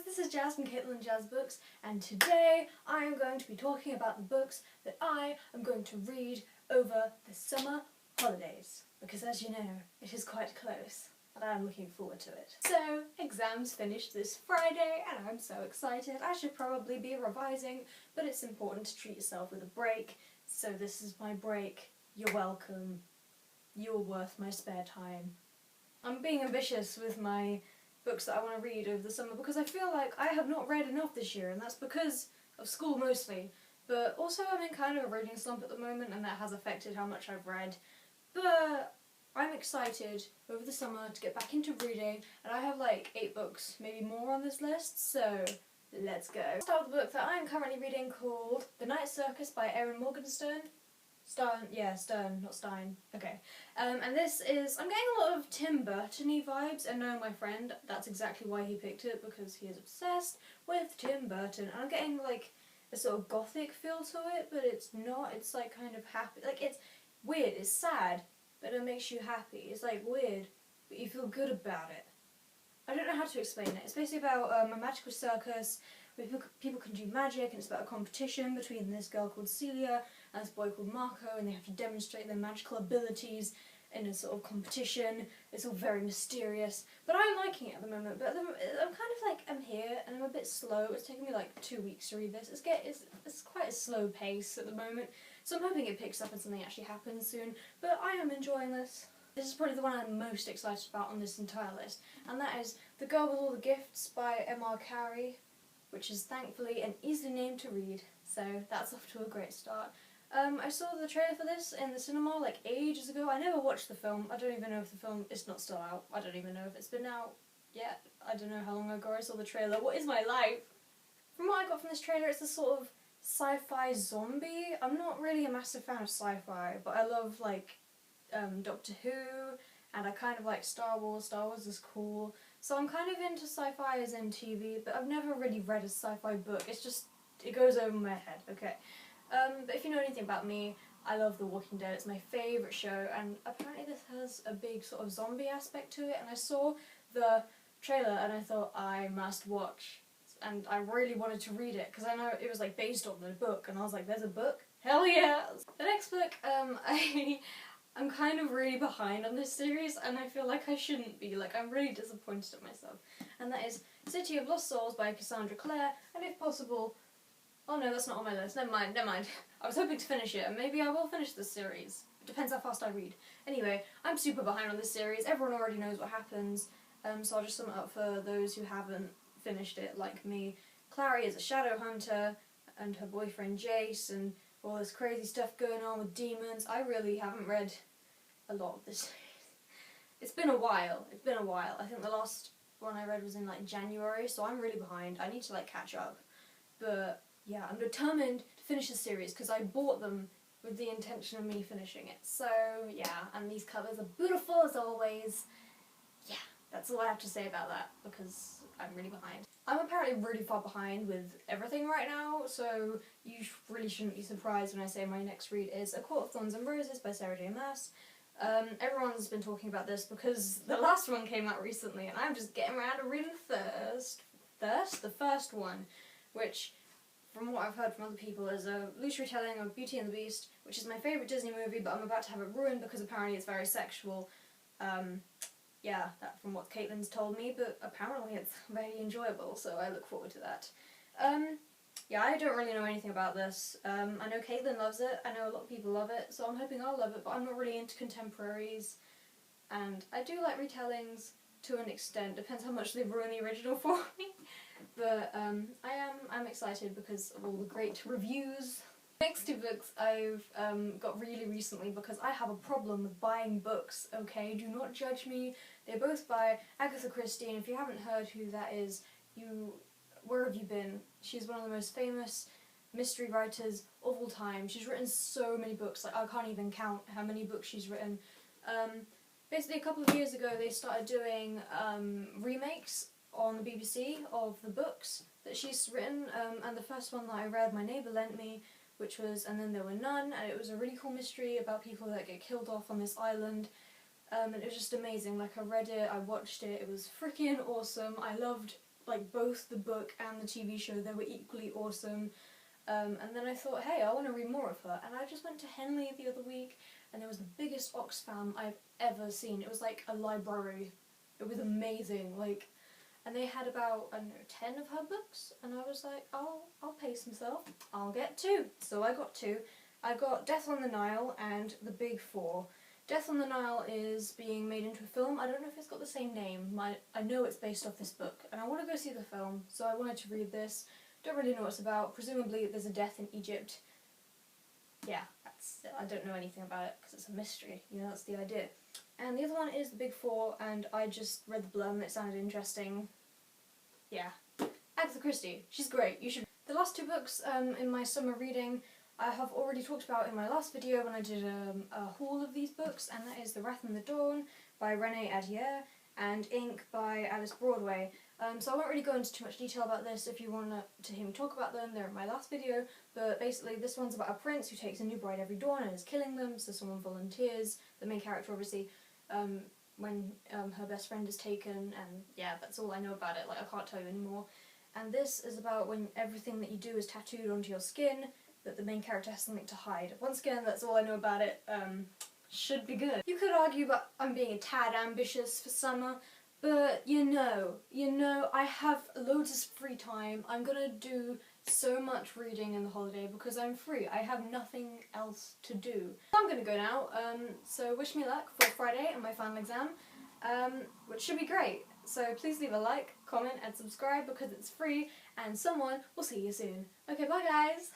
this is Jazz from Caitlin Jazz Books, and today I am going to be talking about the books that I am going to read over the summer holidays. Because as you know, it is quite close, and I am looking forward to it. So, exams finished this Friday, and I'm so excited. I should probably be revising, but it's important to treat yourself with a break. So this is my break. You're welcome. You're worth my spare time. I'm being ambitious with my books that I want to read over the summer because I feel like I have not read enough this year, and that's because of school mostly. But also I'm in kind of a reading slump at the moment, and that has affected how much I've read. But I'm excited over the summer to get back into reading, and I have like 8 books, maybe more on this list, so let's go. I'll start with the book that I'm currently reading called The Night Circus by Erin Morgenstern. Stern, not Stein. Okay. And this is, I'm getting a lot of Tim Burton-y vibes, and knowing my friend, that's exactly why he picked it, because he is obsessed with Tim Burton. And I'm getting like a sort of gothic feel to it, but it's not. It's like kind of happy. Like it's weird, it's sad, but it makes you happy. It's like weird, but you feel good about it. I don't know how to explain it. It's basically about a magical circus where people can do magic, and it's about a competition between this girl called Celia and this boy called Marco, and they have to demonstrate their magical abilities in a sort of competition. It's all very mysterious, but I'm liking it at the moment. But I'm kind of like, I'm here and I'm a bit slow. It's taken me like 2 weeks to read this. It's quite a slow pace at the moment, so I'm hoping it picks up and something actually happens soon. But I am enjoying this. This is probably the one I'm most excited about on this entire list, and that is The Girl with All the Gifts by M.R. Carey, which is thankfully an easy name to read, so that's off to a great start. I saw the trailer for this in the cinema like ages ago. I never watched the film. I don't even know if the film is not still out. I don't even know if it's been out yet. I don't know how long ago I saw the trailer. What is my life? From what I got from this trailer, it's a sort of sci-fi zombie. I'm not really a massive fan of sci-fi, but I love like Doctor Who, and I kind of like Star Wars. Star Wars is cool. So I'm kind of into sci-fi as in TV, but I've never really read a sci-fi book. It's just, it goes over my head, okay. But if you know anything about me, I love The Walking Dead. It's my favourite show, and apparently this has a big sort of zombie aspect to it, and I saw the trailer and I thought I must watch, and I really wanted to read it because I know it was like based on the book, and I was like, there's a book? Hell yeah! The next book, I'm kind of really behind on this series, and I feel like I shouldn't be. Like, I'm really disappointed at myself. And that is City of Lost Souls by Cassandra Clare, and if possible... Oh no, that's not on my list. Never mind. I was hoping to finish it, and maybe I will finish this series. Depends how fast I read. Anyway, I'm super behind on this series. Everyone already knows what happens, so I'll just sum it up for those who haven't finished it, like me. Clary is a shadow hunter, and her boyfriend Jace, and all this crazy stuff going on with demons. I really haven't read a lot of this series. It's been a while. I think the last one I read was in like January, so I'm really behind. I need to like catch up. But yeah, I'm determined to finish the series because I bought them with the intention of me finishing it. So yeah, and these covers are beautiful as always. Yeah, that's all I have to say about that because I'm really behind. I'm apparently really far behind with everything right now, so you really shouldn't be surprised when I say my next read is A Court of Thorns and Roses by Sarah J Maas. Everyone's been talking about this because the last one came out recently, and I'm just getting around to reading the first one, which, from what I've heard from other people, is a loose retelling of Beauty and the Beast, which is my favourite Disney movie, but I'm about to have it ruined because apparently it's very sexual. Yeah, that from what Caitlin's told me, but apparently it's very enjoyable, so I look forward to that. Yeah, I don't really know anything about this. I know Caitlin loves it, I know a lot of people love it, so I'm hoping I'll love it, but I'm not really into contemporaries. And I do like retellings to an extent, depends how much they ruin the original for me. But I'm excited because of all the great reviews. The next 2 books I've got really recently because I have a problem with buying books, okay? Do not judge me. They're both by Agatha Christie, and if you haven't heard who that is, where have you been? She's one of the most famous mystery writers of all time. She's written so many books, like I can't even count how many books she's written. Basically a couple of years ago they started doing remakes on the BBC of the books that she's written, and the first one that I read, my neighbour lent me, which was And Then There Were None, and it was a really cool mystery about people that get killed off on this island, and it was just amazing. Like, I read it, I watched it, it was freaking awesome. I loved like both the book and the TV show. They were equally awesome. And then I thought, hey, I want to read more of her. And I just went to Henley the other week, and there was the biggest Oxfam I've ever seen. It was like a library. It was amazing. Like, and they had about, I don't know, 10 of her books. And I was like, I'll pace myself. I'll get 2. So I got 2. I got Death on the Nile and The Big Four. Death on the Nile is being made into a film. I don't know if it's got the same name. I know it's based off this book, and I want to go see the film, so I wanted to read this. Don't really know what it's about. Presumably there's a death in Egypt. Yeah, I don't know anything about it because it's a mystery. You know, that's the idea. And the other one is The Big Four, and I just read the blurb and it sounded interesting. Yeah. Agatha Christie. She's great. You should. The last 2 books in my summer reading I have already talked about in my last video when I did a haul of these books, and that is The Wrath and the Dawn by Renée Ahdieh and Ink by Alice Broadway. So I won't really go into too much detail about this. If you want to hear me talk about them, they're in my last video, but basically this one's about a prince who takes a new bride every dawn and is killing them, so someone volunteers, the main character obviously, when her best friend is taken, and yeah, that's all I know about it. Like, I can't tell you anymore. And this is about when everything that you do is tattooed onto your skin, that the main character has something to hide. Once again, that's all I know about it. Should be good. You could argue that I'm being a tad ambitious for summer, but you know, I have loads of free time. I'm gonna do so much reading in the holiday because I'm free. I have nothing else to do. I'm gonna go now, so wish me luck for Friday and my final exam, which should be great. So please leave a like, comment and subscribe because it's free, and someone will see you soon. Okay, bye guys!